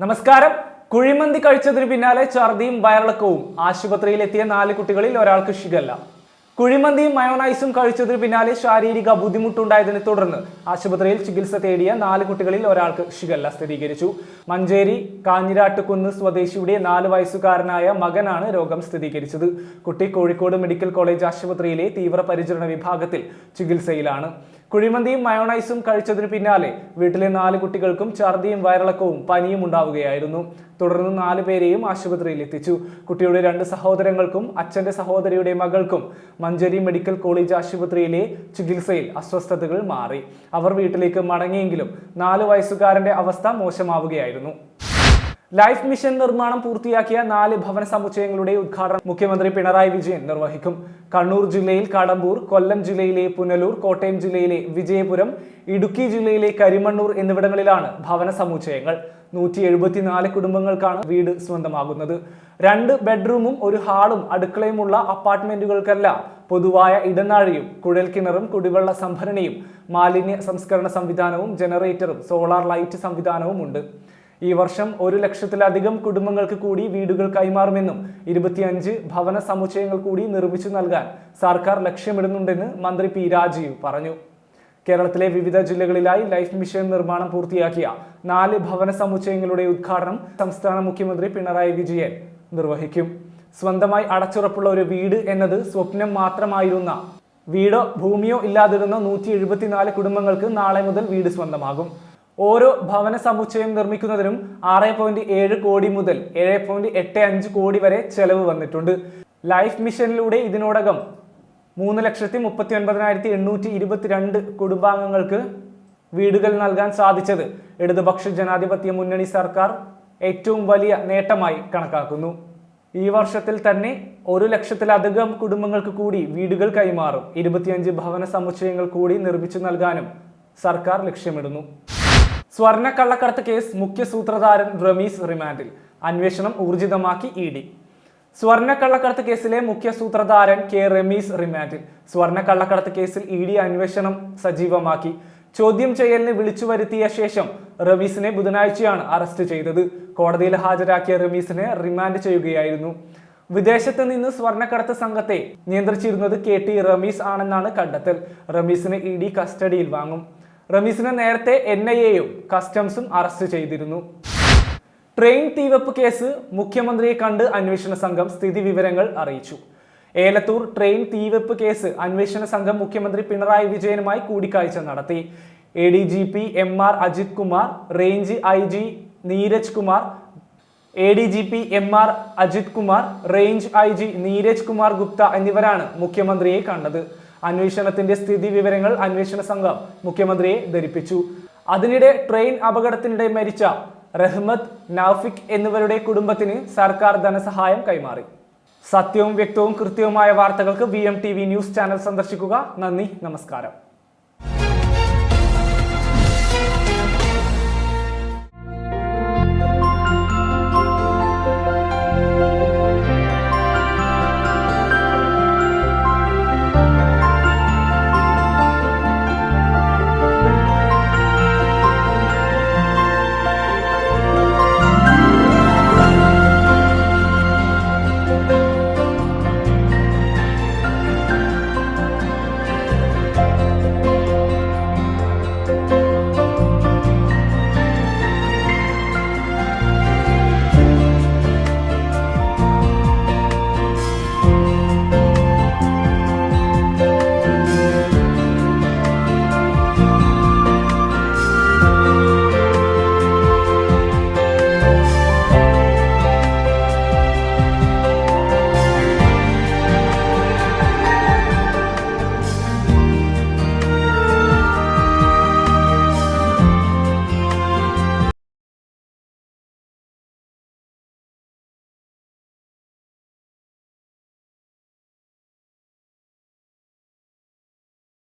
നമസ്കാരം. കുഴിമന്തി കഴിച്ചതിന് പിന്നാലെ ഛർദിയും വയറിളക്കവും. ആശുപത്രിയിലെത്തിയ 4 കുട്ടികളിൽ ഒരാൾക്ക് ഷിഗല്ല. കുഴിമന്തിയും മയോണൈസും കഴിച്ചതിന് പിന്നാലെ ശാരീരിക ബുദ്ധിമുട്ടുണ്ടായതിനെ തുടർന്ന് ആശുപത്രിയിൽ ചികിത്സ തേടിയ 4 കുട്ടികളിൽ ഒരാൾക്ക് ഷിഗല്ല സ്ഥിരീകരിച്ചു. മഞ്ചേരി കാഞ്ഞിരാട്ടുകുന്ന് സ്വദേശിയുടെ 4 വയസ്സുകാരനായ മകനാണ് രോഗം സ്ഥിരീകരിച്ചത്. കുട്ടി കോഴിക്കോട് മെഡിക്കൽ കോളേജ് ആശുപത്രിയിലെ തീവ്രപരിചരണ വിഭാഗത്തിൽ ചികിത്സയിലാണ്. കുഴിമന്തിയും മയോണൈസും കഴിച്ചതിന് പിന്നാലെ വീട്ടിലെ 4 കുട്ടികൾക്കും ഛർദിയും വയറിളക്കവും പനിയും ഉണ്ടാവുകയായിരുന്നു. തുടർന്ന് 4 പേരെയും ആശുപത്രിയിൽ എത്തിച്ചു. കുട്ടിയുടെ 2 സഹോദരങ്ങൾക്കും അച്ഛന്റെ സഹോദരിയുടെ മകൾക്കും മഞ്ചേരി മെഡിക്കൽ കോളേജ് ആശുപത്രിയിലെ ചികിത്സയിൽ അസ്വസ്ഥതകൾ മാറി. അവർ വീട്ടിലേക്ക് മടങ്ങിയെങ്കിലും 4 വയസ്സുകാരന്റെ അവസ്ഥ മോശമാവുകയായിരുന്നു. ലൈഫ് മിഷൻ നിർമ്മാണം പൂർത്തിയാക്കിയ 4 ഭവന സമുച്ചയങ്ങളുടെ ഉദ്ഘാടനം മുഖ്യമന്ത്രി പിണറായി വിജയൻ നിർവഹിക്കും. കണ്ണൂർ ജില്ലയിൽ കടമ്പൂർ, കൊല്ലം ജില്ലയിലെ പുനലൂർ, കോട്ടയം ജില്ലയിലെ വിജയപുരം, ഇടുക്കി ജില്ലയിലെ കരിമണ്ണൂർ എന്നിവിടങ്ങളിലാണ് ഭവന സമുച്ചയങ്ങൾ. 174 കുടുംബങ്ങൾക്കാണ് വീട് സ്വന്തമാകുന്നത്. 2 ബെഡ്റൂമും 1 ഹാളും അടുക്കളയുമുള്ള അപ്പാർട്ട്മെന്റുകൾക്കല്ല പൊതുവായ ഇടനാഴിയും കുഴൽക്കിണറും കുടിവെള്ള സംഭരണിയും മാലിന്യ സംസ്കരണ സംവിധാനവും ജനറേറ്ററും സോളാർ ലൈറ്റ് സംവിധാനവും ഉണ്ട്. ഈ വർഷം 1 ലക്ഷത്തിലധികം കുടുംബങ്ങൾക്ക് കൂടി വീടുകൾ കൈമാറുമെന്നും 25 ഭവന സമുച്ചയങ്ങൾ കൂടി നിർമ്മിച്ചു നൽകാൻ സർക്കാർ ലക്ഷ്യമിടുന്നുണ്ടെന്ന് മന്ത്രി പി രാജീവ് പറഞ്ഞു. കേരളത്തിലെ വിവിധ ജില്ലകളിലായി ലൈഫ് മിഷൻ നിർമ്മാണം പൂർത്തിയാക്കിയ 4 ഭവന സമുച്ചയങ്ങളുടെ ഉദ്ഘാടനം സംസ്ഥാന മുഖ്യമന്ത്രി പിണറായി വിജയൻ നിർവഹിക്കും. സ്വന്തമായി അടച്ചുറപ്പുള്ള ഒരു വീട് എന്നത് സ്വപ്നം മാത്രമായിരുന്ന വീടോ ഭൂമിയോ ഇല്ലാതിരുന്ന 174 കുടുംബങ്ങൾക്ക് നാളെ മുതൽ വീട് സ്വന്തമാകും. ഓരോ ഭവന സമുച്ചയം നിർമ്മിക്കുന്നതിനും 6.7 കോടി മുതൽ 7.85 കോടി വരെ ചെലവ് വന്നിട്ടുണ്ട്. ലൈഫ് മിഷനിലൂടെ ഇതിനോടകം 3,39,822 കുടുംബാംഗങ്ങൾക്ക് വീടുകൾ നൽകാൻ സാധിച്ചത് ഇടതുപക്ഷ ജനാധിപത്യ മുന്നണി സർക്കാർ ഏറ്റവും വലിയ നേട്ടമായി കണക്കാക്കുന്നു. ഈ വർഷത്തിൽ തന്നെ 1 ലക്ഷത്തിലധികം കുടുംബങ്ങൾക്ക് കൂടി വീടുകൾ കൈമാറും. 25 ഭവന സമുച്ചയങ്ങൾ കൂടി നിർമ്മിച്ചു നൽകാനും സർക്കാർ ലക്ഷ്യമിടുന്നു. സ്വർണ്ണ കള്ളക്കടത്ത് കേസ് മുഖ്യ സൂത്രധാരൻ റമീസ് റിമാൻഡിൽ. അന്വേഷണം ഊർജിതമാക്കി ED. സ്വർണ്ണ കള്ളക്കടത്ത് കേസിലെ മുഖ്യ സൂത്രധാരൻ കെ റമീസ് റിമാൻഡിൽ. സ്വർണ്ണ കള്ളക്കടത്ത് കേസിൽ ED അന്വേഷണം സജീവമാക്കി. ചോദ്യം ചെയ്യലിന് വിളിച്ചു വരുത്തിയ ശേഷം റമീസിനെ ബുധനാഴ്ചയാണ് അറസ്റ്റ് ചെയ്തത്. കോടതിയിൽ ഹാജരാക്കിയ റമീസിനെ റിമാൻഡ് ചെയ്യുകയായിരുന്നു. വിദേശത്ത് നിന്ന് സ്വർണ്ണക്കടത്ത് സംഘത്തെ നിയന്ത്രിച്ചിരുന്നത് KT റമീസ് ആണെന്നാണ് കണ്ടെത്തൽ. റമീസിനെ ED കസ്റ്റഡിയിൽ വാങ്ങും. റമീസിനെ നേരത്തെ NIA-യും കസ്റ്റംസും അറസ്റ്റ് ചെയ്തിരുന്നു. ട്രെയിൻ തീവെപ്പ് കേസ് മുഖ്യമന്ത്രിയെ കണ്ട് അന്വേഷണ സംഘം സ്ഥിതി വിവരങ്ങൾ അറിയിച്ചു. ഏലത്തൂർ ട്രെയിൻ തീവെപ്പ് കേസ് അന്വേഷണ സംഘം മുഖ്യമന്ത്രി പിണറായി വിജയനുമായി കൂടിക്കാഴ്ച നടത്തി. ADGP MR Ajith Kumar, range IG Neeraj Kumar, ADGP MR Ajith Kumar, range IG Neeraj Kumar Gupta എന്നിവരാണ് മുഖ്യമന്ത്രിയെ കണ്ടത്. അന്വേഷണത്തിന്റെ സ്ഥിതി വിവരങ്ങൾ അന്വേഷണ സംഘം മുഖ്യമന്ത്രിയെ ധരിപ്പിച്ചു. അതിനിടെ ട്രെയിൻ അപകടത്തിനിടെ മരിച്ച റഹ്മത്ത്, നൌഫിക് എന്നിവരുടെ കുടുംബത്തിന് സർക്കാർ ധനസഹായം കൈമാറി. സത്യവും വ്യക്തവും കൃത്യവുമായ വാർത്തകൾക്ക് VMTV ന്യൂസ് ചാനൽ സന്ദർശിക്കുക. നന്ദി, നമസ്കാരം.